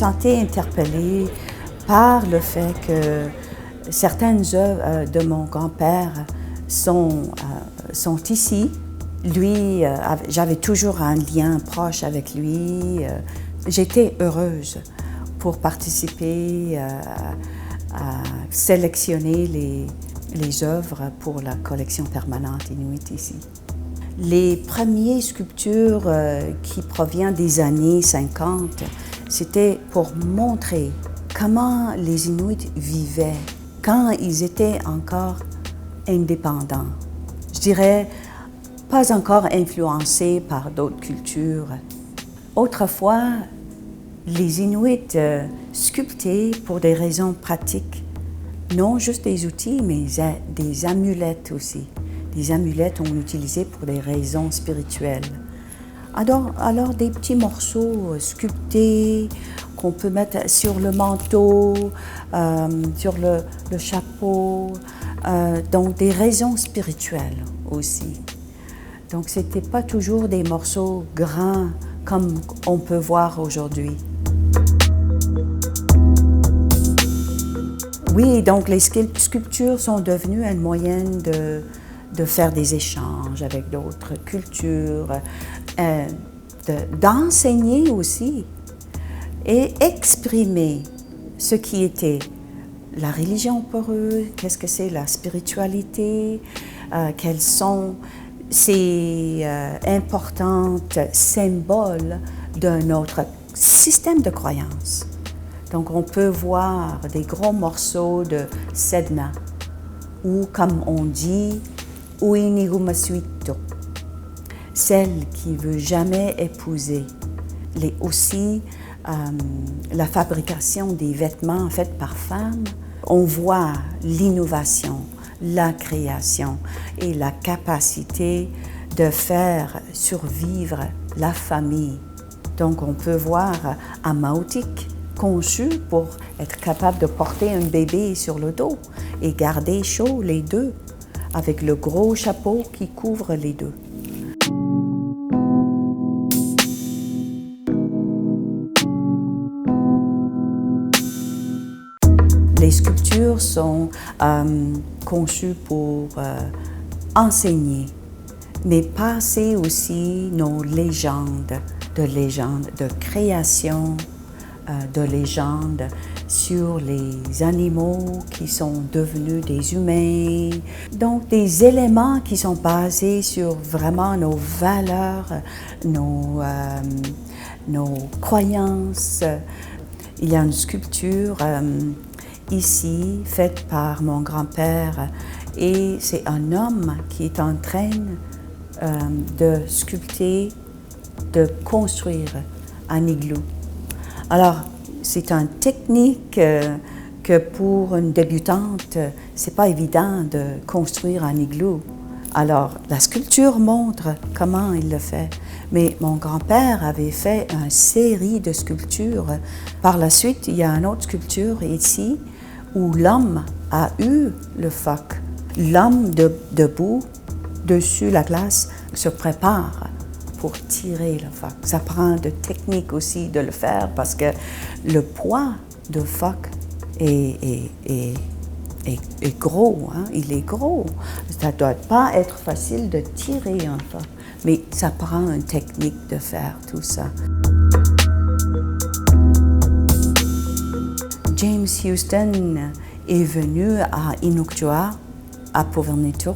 sentais interpellée par le fait que certaines œuvres de mon grand-père sont ici. Lui, j'avais toujours un lien proche avec lui. J'étais heureuse pour participer à sélectionner les œuvres pour la collection permanente inuit ici. Les premières sculptures qui proviennent des années 50, c'était pour montrer comment les Inuits vivaient quand ils étaient encore indépendants. Je dirais pas encore influencés par d'autres cultures. Autrefois, les Inuits sculptaient pour des raisons pratiques, non juste des outils, mais des amulettes aussi. Des amulettes on utilisait pour des raisons spirituelles. Alors des petits morceaux sculptés qu'on peut mettre sur le manteau, sur le chapeau, donc des raisons spirituelles aussi. Donc c'était pas toujours des morceaux grands comme on peut voir aujourd'hui. Oui, donc les sculptures sont devenues un moyen de faire des échanges avec d'autres cultures, d'enseigner aussi et exprimer ce qui était la religion pour eux, qu'est-ce que c'est la spiritualité, quels sont ces importants symboles de notre système de croyances. Donc on peut voir des gros morceaux de sedna, ou comme on dit, uinigumasuito, celle qui ne veut jamais épouser. Aussi, la fabrication des vêtements faits par femmes, on voit l'innovation, la création et la capacité de faire survivre la famille. Donc on peut voir un mautique conçu pour être capable de porter un bébé sur le dos et garder chaud les deux, avec le gros chapeau qui couvre les deux. Les sculptures sont conçues pour enseigner, mais passer aussi nos légendes, de création, de légendes sur les animaux qui sont devenus des humains. Donc des éléments qui sont basés sur vraiment nos valeurs, nos croyances. Il y a une sculpture ici faite par mon grand-père et c'est un homme qui est en train de sculpter, de construire un igloo. Alors, c'est une technique que pour une débutante, c'est pas évident de construire un igloo. Alors, la sculpture montre comment il le fait. Mais mon grand-père avait fait une série de sculptures. Par la suite, il y a une autre sculpture ici où l'homme a eu le phoque. L'homme debout, dessus la glace, se prépare pour tirer le phoque. Ça prend de technique aussi de le faire parce que le poids de phoque est gros, hein? Il est gros. Ça ne doit pas être facile de tirer un phoque, mais ça prend une technique de faire tout ça. James Houston est venu à Inuktitut, à Puuvirniitu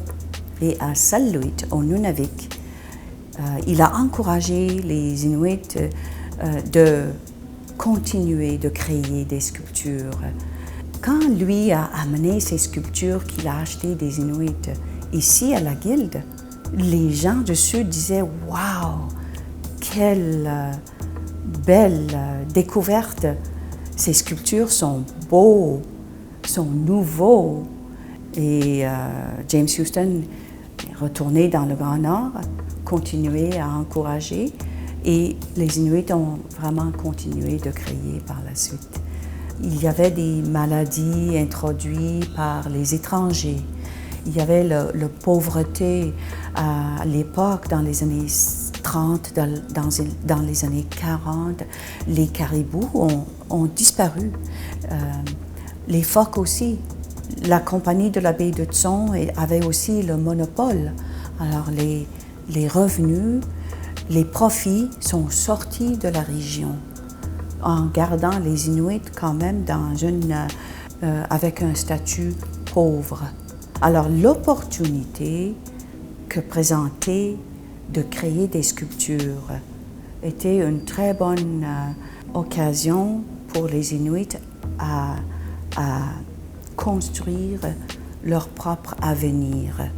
et à Salluit, au Nunavik. Il a encouragé les Inuits de continuer de créer des sculptures. Quand lui a amené ces sculptures qu'il a achetées des Inuits ici à la Guilde, les gens du Sud disaient « Wow, quelle belle découverte! Ces sculptures sont beaux, sont nouveaux. » Et James Houston est retourné dans le Grand Nord, continué à encourager et les Inuits ont vraiment continué de créer par la suite. Il y avait des maladies introduites par les étrangers. Il y avait la pauvreté à l'époque, dans les années 30, dans les années 40, les caribous ont disparu. Les phoques aussi. La compagnie de la baie d'Hudson avait aussi le monopole. Alors les revenus, les profits sont sortis de la région en gardant les Inuits quand même avec un statut pauvre. Alors l'opportunité que présentait de créer des sculptures était une très bonne occasion pour les Inuits à construire leur propre avenir.